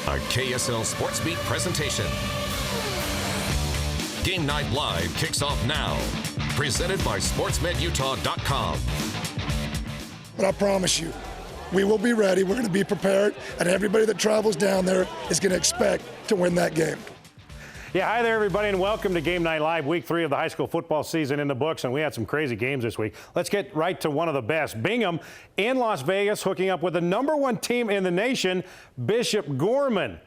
A KSL Sports Beat presentation. Game Night Live kicks off now. Presented by SportsMedUtah.com. But I promise you, we will be ready. We're going to be prepared, and everybody that travels down there is going to expect to win that game. Yeah, hi there, everybody, and welcome to Game Night Live, week 3 of the high school football season in the books, and we had some crazy games this week. Let's get right to one of the best. Bingham in Las Vegas hooking up with the #1 team in the nation, Bishop Gorman.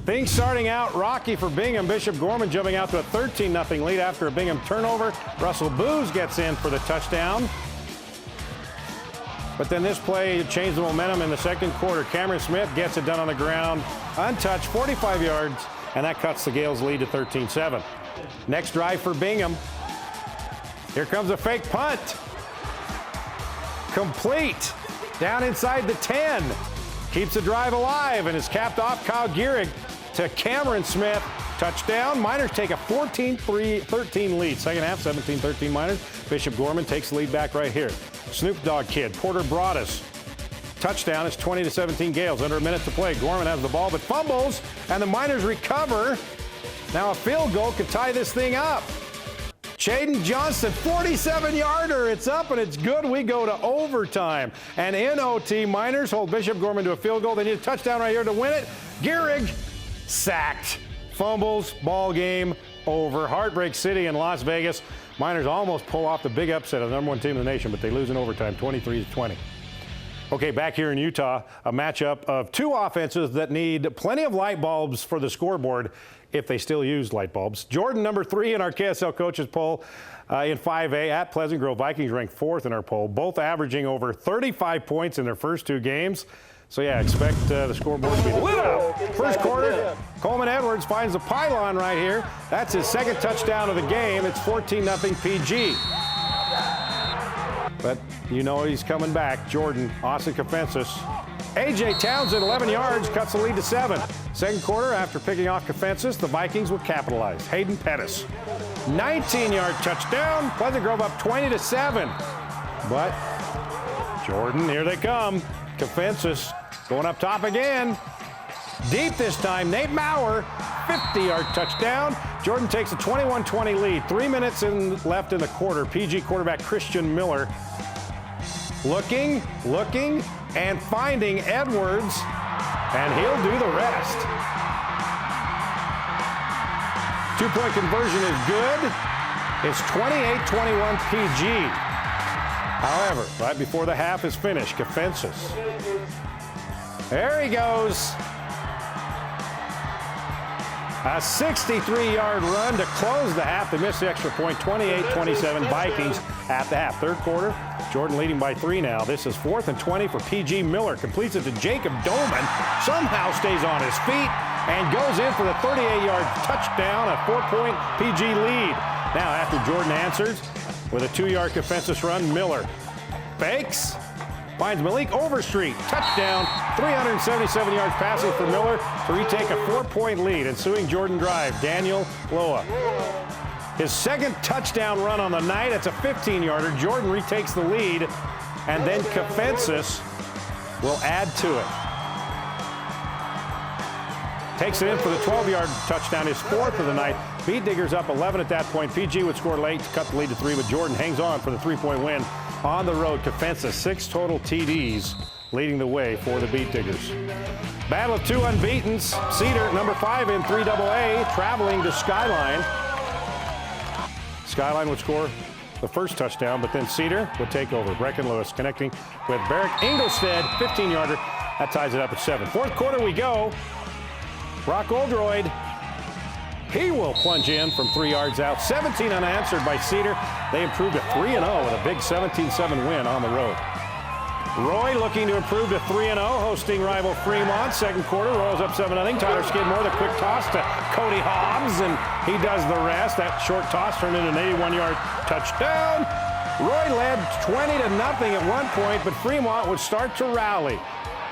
Things starting out rocky for Bingham. Bishop Gorman jumping out to a 13-0 lead after a Bingham turnover. Russell Booz gets in for the touchdown. But then this play changed the momentum in the second quarter. Cameron Smith gets it done on the ground, untouched, 45 yards, and that cuts the Gales' lead to 13-7. Next drive for Bingham. Here comes a fake punt. Complete. Down inside the 10. Keeps the drive alive and is capped off. Kyle Gehrig to Cameron Smith. Touchdown. Miners take a 14-13 lead. Second half, 17-13 Miners. Bishop Gorman takes the lead back right here. Snoop Dogg Kid, Porter Broadus. Touchdown. It's 20-17 Gales. Under a minute to play. Gorman has the ball but fumbles, and the Miners recover. Now a field goal could tie this thing up. Chaden Johnson, 47-yarder. It's up and it's good. We go to overtime. And in OT, Miners hold Bishop Gorman to a field goal. They need a touchdown right here to win it. Gehrig sacked. Fumbles, ball game over. Heartbreak City in Las Vegas. Miners almost pull off the big upset of the #1 team in the nation, but they lose in overtime, 23-20. Okay, back here in Utah, a matchup of two offenses that need plenty of light bulbs for the scoreboard if they still use light bulbs. Jordan, #3 in our KSL coaches poll in 5A at Pleasant Grove. Vikings ranked 4th in our poll, both averaging over 35 points in their first 2 games. So, yeah, expect the scoreboard to be lit up. First quarter, Coleman Edwards finds the pylon right here. That's his second touchdown of the game. It's 14-0 PG. But you know he's coming back. Jordan, Austin Kafensis. A.J. Townsend, 11 yards, cuts the lead to 7. Second quarter, after picking off Kafensis, the Vikings will capitalize. Hayden Pettis, 19-yard touchdown. Pleasant Grove up 20-7. But Jordan, here they come. Kafensis going up top again. Deep this time, Nate Maurer, 50-yard touchdown. Jordan takes a 21-20 lead. 3 minutes left in the quarter. PG quarterback Christian Miller looking, and finding Edwards, and he'll do the rest. 2-point conversion is good. It's 28-21 PG. However, right before the half is finished, Kafensis. There he goes. A 63-yard run to close the half. They missed the extra point. 28-27 Vikings at the half. Third quarter, Jordan leading by 3 now. This is 4th and 20 for PG. Miller completes it to Jacob Doman. Somehow stays on his feet and goes in for the 38-yard touchdown. A 4-point PG lead. Now after Jordan answers with a 2-yard Kafensis run, Miller fakes. Finds Malik Overstreet. Touchdown. 377 yards passing for Miller to retake a 4-point lead. Ensuing Jordan drive, Daniel Loa. His second touchdown run on the night. It's a 15-yarder. Jordan retakes the lead, and then Kafensis will add to it. Takes it in for the 12-yard touchdown, his 4th of the night. Beat Diggers up 11 at that point. PG would score late to cut the lead to 3, but Jordan hangs on for the 3-point win on the road. Kafensis, 6 total TDs, leading the way for the Beat Diggers. Battle of 2 unbeatens. Cedar, #5 in 3AA, traveling to Skyline. Skyline would score the first touchdown, but then Cedar would take over. Brecken Lewis connecting with Barrick Inglestead, 15-yarder. That ties it up at 7. Fourth quarter we go. Brock Oldroyd, he will plunge in from 3 yards out. 17 unanswered by Cedar. They improved to 3-0 with a big 17-7 win on the road. Roy looking to improve to 3-0, hosting rival Fremont. Second quarter, Royals up 7-0. Tyler Skidmore, the quick toss to Cody Hobbs, and he does the rest. That short toss turned into an 81-yard touchdown. Roy led 20-0 at one point, but Fremont would start to rally.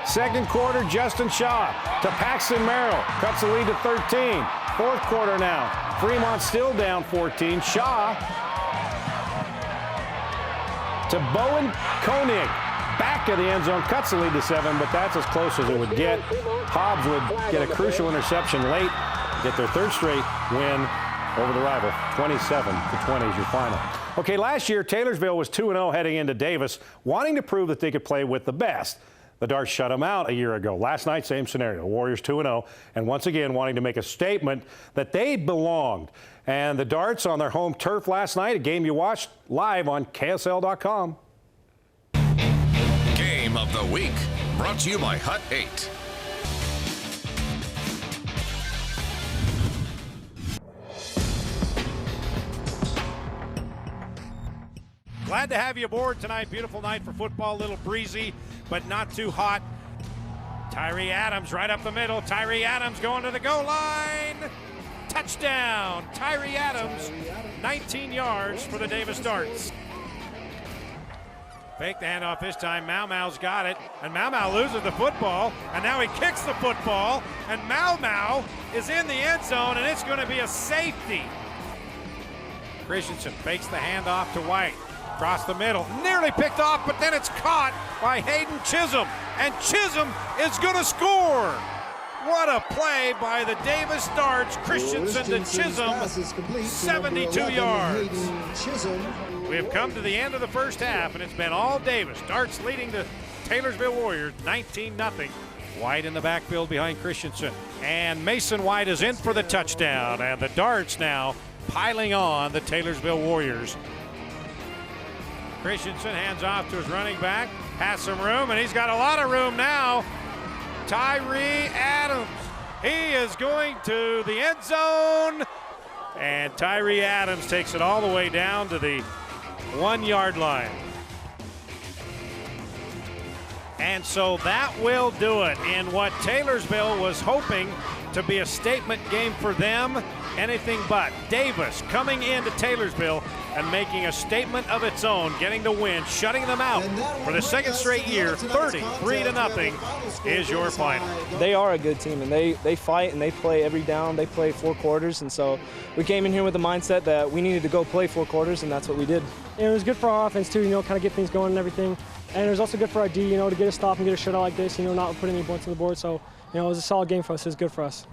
Second quarter, Justin Shaw to Paxton Merrill. Cuts the lead to 13. Fourth quarter now. Fremont still down 14. Shaw to Bowen Koenig. back of the end zone, cuts the lead to 7, but that's as close as it would get. Hobbs would get a crucial interception late, get their third straight win over the rival. 27-20 is your final. Okay, last year, Taylorsville was 2-0 heading into Davis, wanting to prove that they could play with the best. The Darts shut them out a year ago. Last night, same scenario. Warriors 2-0, and once again wanting to make a statement that they belonged. And the Darts on their home turf last night, a game you watched live on KSL.com. Game of the week, brought to you by Hut 8. Glad to have you aboard tonight. Beautiful night for football, a little breezy, but not too hot. Tyree Adams right up the middle. Tyree Adams going to the goal line. Touchdown, Tyree Adams, 19 yards for the Davis Darts. Fake the handoff this time. Mau Mau's got it, and Mau Mau loses the football, and now he kicks the football, and Mau Mau is in the end zone, and it's going to be a safety. Christensen fakes the handoff to White. Across the middle, nearly picked off, but then it's caught by Hayden Chisholm, and Chisholm is going to score. What a play by the Davis Darts. Christensen to Chisholm, 72 yards. We have come to the end of the first half, and it's been all Davis. Darts leading the Taylorsville Warriors 19-0. White in the backfield behind Christensen, and Mason White is in for the touchdown, and the Darts now piling on the Taylorsville Warriors. Christensen hands off to his running back, has some room, and he's got a lot of room now. Tyree Adams, he is going to the end zone, and Tyree Adams takes it all the way down to the 1-yard line. And so that will do it in what Taylorsville was hoping to be a statement game for them. Anything but. Davis coming into Taylorsville and making a statement of its own, getting the win, shutting them out for the second straight year. 33-0 is your final. They are a good team, and they fight and they play every down. They play 4 quarters, and so we came in here with the mindset that we needed to go play 4 quarters, and that's what we did. And it was good for our offense too, kind of get things going and everything. And it was also good for our D, to get a stop and get a shutout like this, not put any points on the board. So, it was a solid game for us. It was good for us.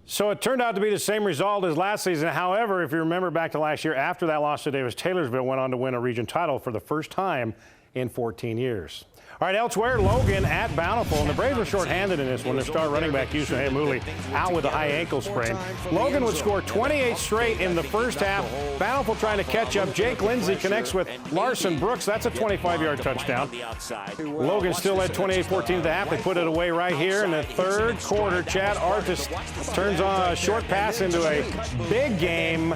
So it turned out to be the same result as last season. However, if you remember back to last year, after that loss to Davis, Taylorsville went on to win a region title for the first time in 14 years. All right, elsewhere, Logan at Bountiful, and the Braves were shorthanded in this one. Their star running back, Houston Hamuli, out with a high ankle sprain. Logan would score 28 straight in the first half. Bountiful trying to catch up. Jake Lindsay connects with Larson Brooks. That's a 25-yard touchdown. Logan still led 28-14 at the half. They put it away right here in the third quarter. Chad Artis turns on a short pass into a big game,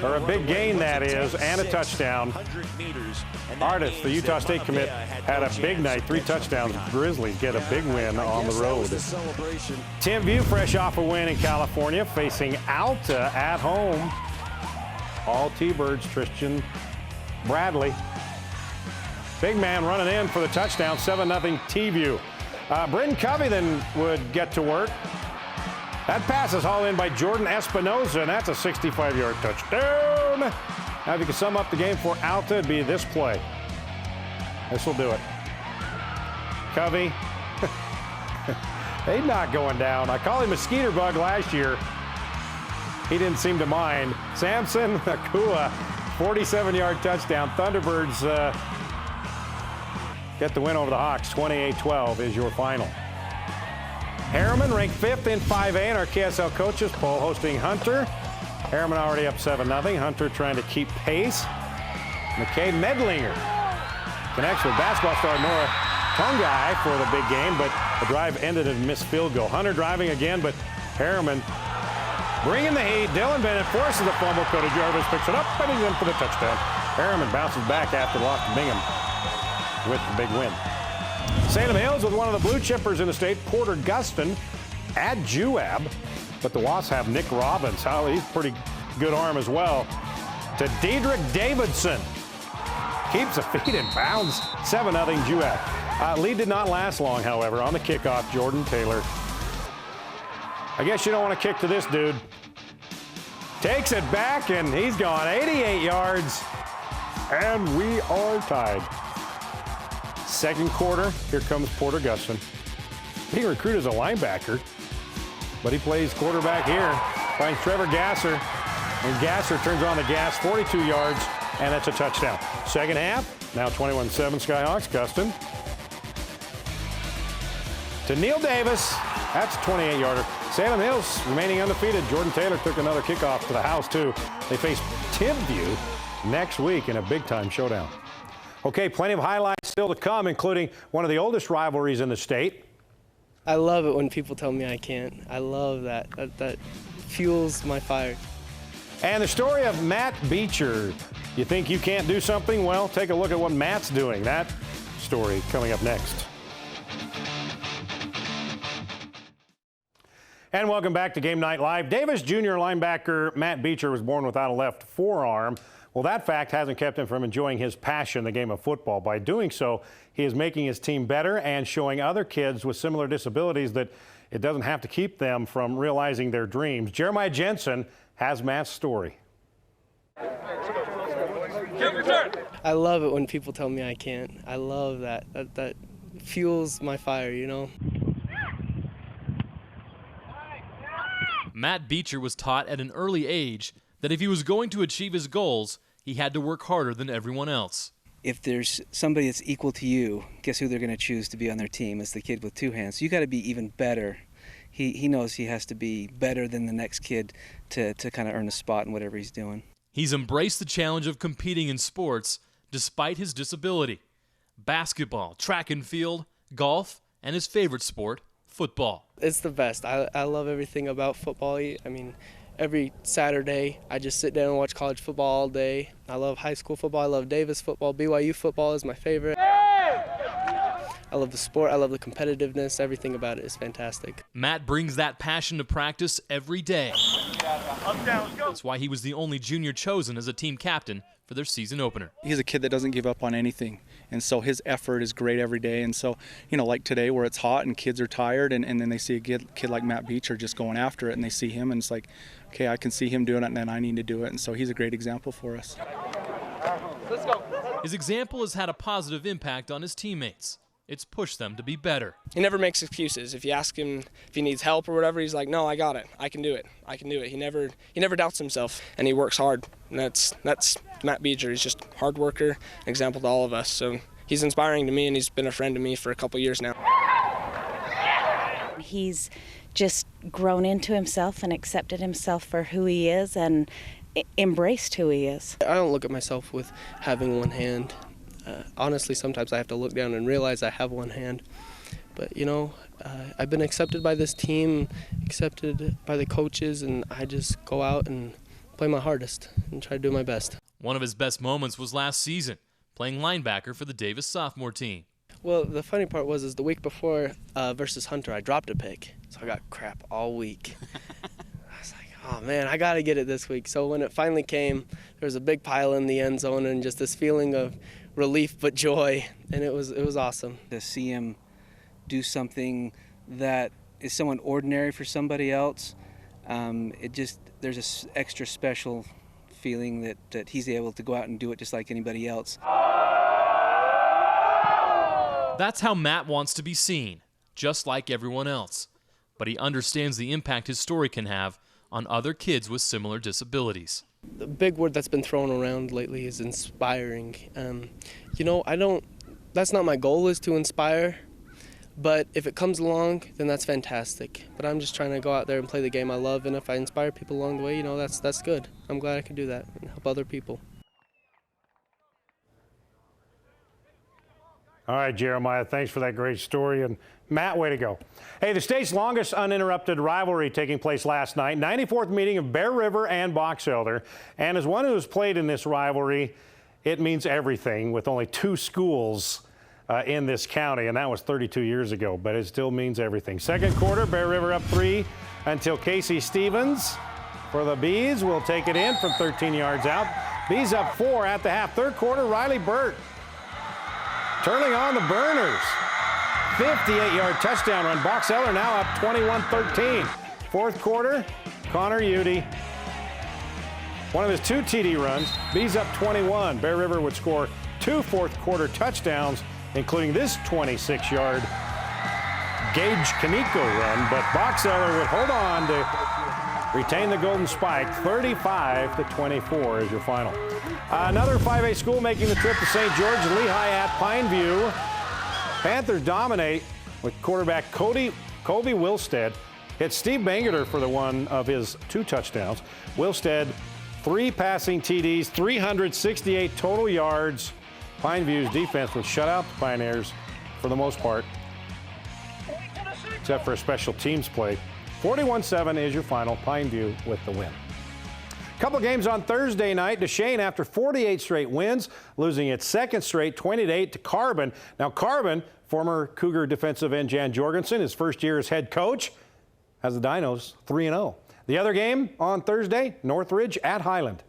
or a big gain, that is, and a touchdown. Artis, the Utah State commit, had a big night, 3 touchdowns. Grizzlies get a big win on the road. Tim View, fresh off a win in California, facing Alta at home. All T-Birds, Tristan Bradley. Big man running in for the touchdown, 7-0 T-View. Britton Covey then would get to work. That pass is hauled in by Jordan Espinoza, and that's a 65-yard touchdown. Now, if you can sum up the game for Alta, it'd be this play. This will do it. Covey, he's not going down. I called him a skeeter bug last year. He didn't seem to mind. Samson Akua, 47-yard touchdown. Thunderbirds get the win over the Hawks. 28-12 is your final. Harriman ranked 5th in 5A in our KSL coaches poll, hosting Hunter. Harriman already up 7-0. Hunter trying to keep pace. McKay Medlinger connects with basketball star Nora Tungai for the big game, but the drive ended in a missed field goal. Hunter driving again, but Harriman bringing the heat. Dylan Bennett forces the fumble. Cody Jarvis picks it up, and he's in for the touchdown. Harriman bounces back after the loss to Bingham with the big win. Salem Hills with one of the blue chippers in the state, Porter Gustin, at Juab. But the Wasps have Nick Robbins. He's pretty good arm as well. To Dedrick Davidson. Keeps the feet in bounds. 7-0 Juab. Lead did not last long, however. On the kickoff, Jordan Taylor. I guess you don't want to kick to this dude. Takes it back, and he's gone 88 yards. And we are tied. Second quarter, here comes Porter Gustin. Being recruited as a linebacker, but he plays quarterback here. Finds Trevor Gasser, and Gasser turns on the gas, 42 yards, and that's a touchdown. Second half, now 21-7 Skyhawks. Gustin to Neil Davis. That's a 28-yarder. Salem Hills remaining undefeated. Jordan Taylor took another kickoff to the house, too. They face Timpview next week in a big-time showdown. Okay, plenty of highlights still to come, including one of the oldest rivalries in the state. I love it when people tell me I can't. I love that. That fuels my fire. And the story of Matt Beecher. You think you can't do something? Well, take a look at what Matt's doing. That story coming up next. And welcome back to Game Night Live. Davis Junior linebacker Matt Beecher was born without a left forearm. Well, that fact hasn't kept him from enjoying his passion, the game of football. By doing so, he is making his team better and showing other kids with similar disabilities that it doesn't have to keep them from realizing their dreams. Jeremiah Jensen has Matt's story. I love it when people tell me I can't. I love that. That fuels my fire, you know? Matt Beecher was taught at an early age that if he was going to achieve his goals, he had to work harder than everyone else. If there's somebody that's equal to you, guess who they're going to choose to be on their team? It's the kid with two hands. So you got to be even better. He knows he has to be better than the next kid to kind of earn a spot in whatever he's doing. He's embraced the challenge of competing in sports despite his disability. Basketball, track and field, golf, and his favorite sport, football. It's the best. I love everything about football. I mean, every Saturday I just sit down and watch college football all day. I love high school football. I love Davis football. BYU football is my favorite. I love the sport. I love the competitiveness. Everything about it is fantastic. Matt brings that passion to practice every day. That's why he was the only junior chosen as a team captain for their season opener. He's a kid that doesn't give up on anything, and so his effort is great every day. And so, you know, like today where it's hot and kids are tired, and then they see a kid like Matt Beecher just going after it, and they see him, and it's like, okay, I can see him doing it, and then I need to do it. And so he's a great example for us. Let's go. His example has had a positive impact on his teammates. It's pushed them to be better. He never makes excuses. If you ask him if he needs help or whatever, he's like, no, I got it. I can do it. I can do it. He never doubts himself, and he works hard. And that's Matt Beecher. He's just a hard worker, an example to all of us. So he's inspiring to me, and he's been a friend to me for a couple years now. He's just grown into himself and accepted himself for who he is and embraced who he is. I don't look at myself with having one hand. Honestly, sometimes I have to look down and realize I have one hand. But, you know, I've been accepted by this team, accepted by the coaches, and I just go out and play my hardest and try to do my best. One of his best moments was last season, playing linebacker for the Davis sophomore team. Well, the funny part was the week before versus Hunter, I dropped a pick, so I got crap all week. I was like, oh man, I got to get it this week. So when it finally came, there was a big pile in the end zone and just this feeling of relief but joy, and it was awesome. To see him do something that is somewhat ordinary for somebody else, there's this extra special feeling that he's able to go out and do it just like anybody else. That's how Matt wants to be seen, just like everyone else. But he understands the impact his story can have on other kids with similar disabilities. The big word that's been thrown around lately is inspiring. You know, that's not my goal, is to inspire, but if it comes along, then that's fantastic. But I'm just trying to go out there and play the game I love, and if I inspire people along the way, you know, that's good. I'm glad I can do that and help other people. All right, Jeremiah, thanks for that great story. And Matt, way to go. Hey, the state's longest uninterrupted rivalry taking place last night, 94th meeting of Bear River and Box Elder. And as one who has played in this rivalry, it means everything with only 2 schools in this county, and that was 32 years ago, but it still means everything. Second quarter, Bear River up 3 until Casey Stevens for the Bees will take it in from 13 yards out. Bees up 4 at the half. Third quarter, Riley Burt turning on the Burners. 58-yard touchdown run. Box Elder now up 21-13. Fourth quarter, Connor Udy. One of his 2 TD runs. Bees up 21. Bear River would score 2 fourth quarter touchdowns including this 26-yard Gage Kaneko run, but Boxeller would hold on to retain the Golden Spike. 35-24 is your final. Another 5A school making the trip to St. George, Lehigh at Pineview. Panthers dominate with quarterback Colby Wilstead. Hit Steve Bangerter for the one of his 2 touchdowns. Wilstead, 3 passing TDs, 368 total yards. Pineview's defense would shut out the Pioneers for the most part, except for a special teams play. 41-7 is your final. Pineview with the win. Couple games on Thursday night. Duchesne, after 48 straight wins, losing its second straight 20-8 to Carbon. Now Carbon, former Cougar defensive end Jan Jorgensen, his first year as head coach, has the Dinos 3-0. The other game on Thursday, Northridge at Highland.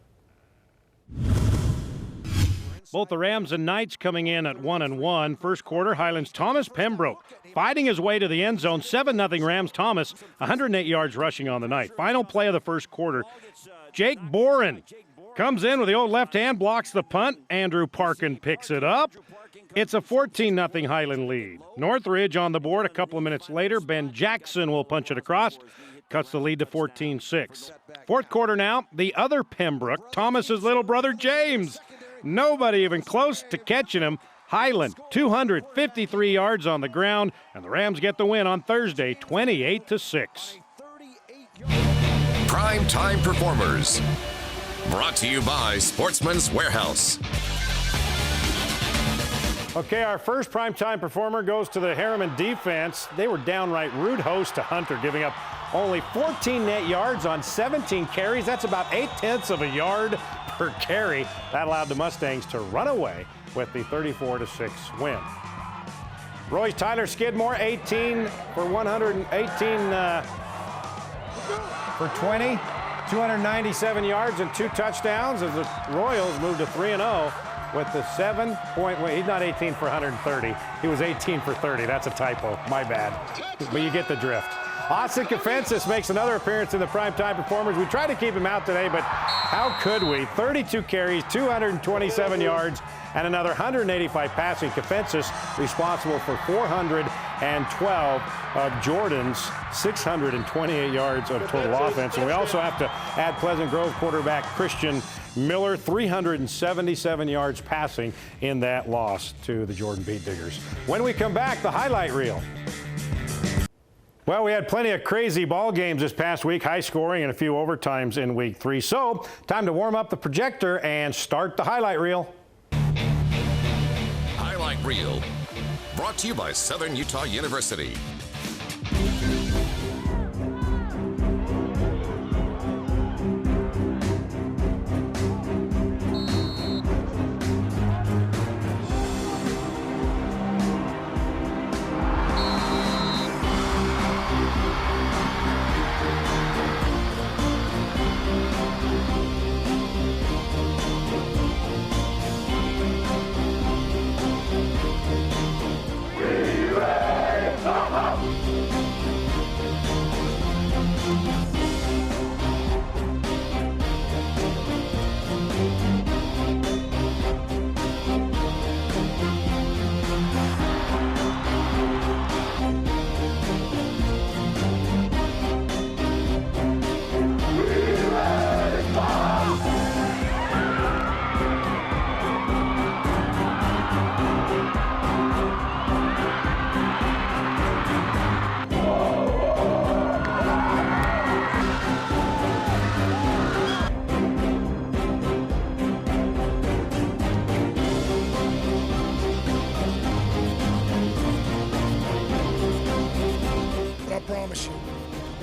Both the Rams and Knights coming in at 1-1. First quarter, Highland's Thomas Pembroke fighting his way to the end zone. 7-0 Rams. Thomas, 108 yards rushing on the night. Final play of the first quarter, Jake Boren comes in with the old left hand, blocks the punt. Andrew Parkin picks it up. It's a 14-0 Highland lead. Northridge on the board a couple of minutes later. Ben Jackson will punch it across. Cuts the lead to 14-6. Fourth quarter now, the other Pembroke, Thomas's little brother James. Nobody even close to catching him. Highland, 253 yards on the ground, and the Rams get the win on Thursday, 28-6. Prime Time Performers. Brought to you by Sportsman's Warehouse. Okay, our first primetime performer goes to the Harriman defense. They were downright rude host to Hunter, giving up only 14 net yards on 17 carries. That's about 0.8 of a yard per carry. That allowed the Mustangs to run away with the 34-6 win. Royce Tyler Skidmore, 18 for 118 for 20, 297 yards and 2 touchdowns as the Royals moved to 3-0 with the 7-point win. He's not 18 for 130. He was 18 for 30. That's a typo. My bad. But you get the drift. Austin Kafensis makes another appearance in the primetime performers. We tried to keep him out today, but how could we? 32 carries, 227 yards, and another 185 passing. Kafensis responsible for 412 of Jordan's 628 yards of total offense. And we also have to add Pleasant Grove quarterback Christian Miller, 377 yards passing in that loss to the Jordan Beat Diggers. When we come back, the highlight reel. Well, we had plenty of crazy ball games this past week, high scoring and a few overtimes in week 3. So, time to warm up the projector and start the highlight reel. Highlight reel. Brought to you by Southern Utah University.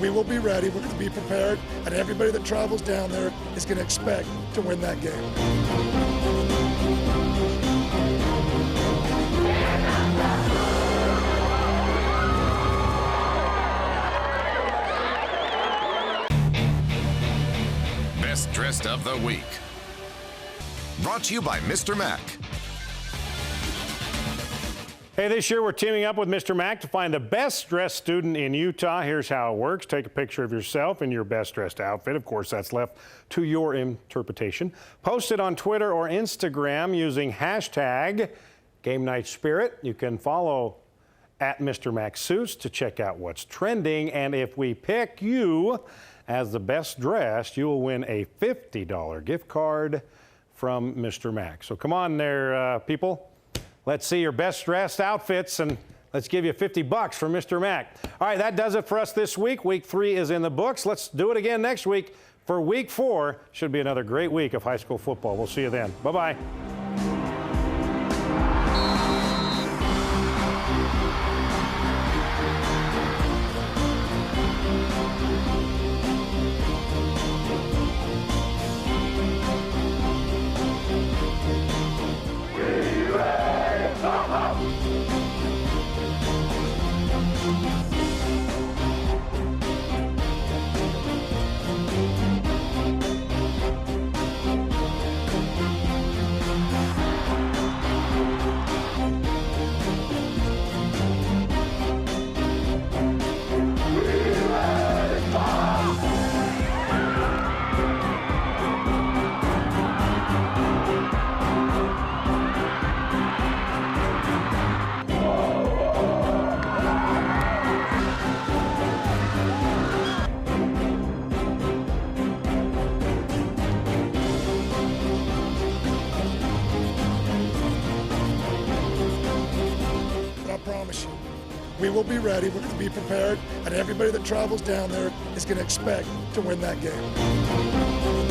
We will be ready. We're going to be prepared, and everybody that travels down there is going to expect to win that game. Best dressed of the week. Brought to you by Mr. Mac. Hey, this year we're teaming up with Mr. Mac to find the best dressed student in Utah. Here's how it works. Take a picture of yourself in your best dressed outfit. Of course, that's left to your interpretation. Post it on Twitter or Instagram using hashtag Game Night Spirit. You can follow at Mr. Mac Suits to check out what's trending. And if we pick you as the best dressed, you will win a $50 gift card from Mr. Mac. So come on there, people. Let's see your best dressed outfits, and let's give you $50 from Mr. Mac. All right, that does it for us this week. Week 3 is in the books. Let's do it again next week for Week 4. Should be another great week of high school football. We'll see you then. Bye-bye. We will be ready. We're going to be prepared, and everybody that travels down there is going to expect to win that game.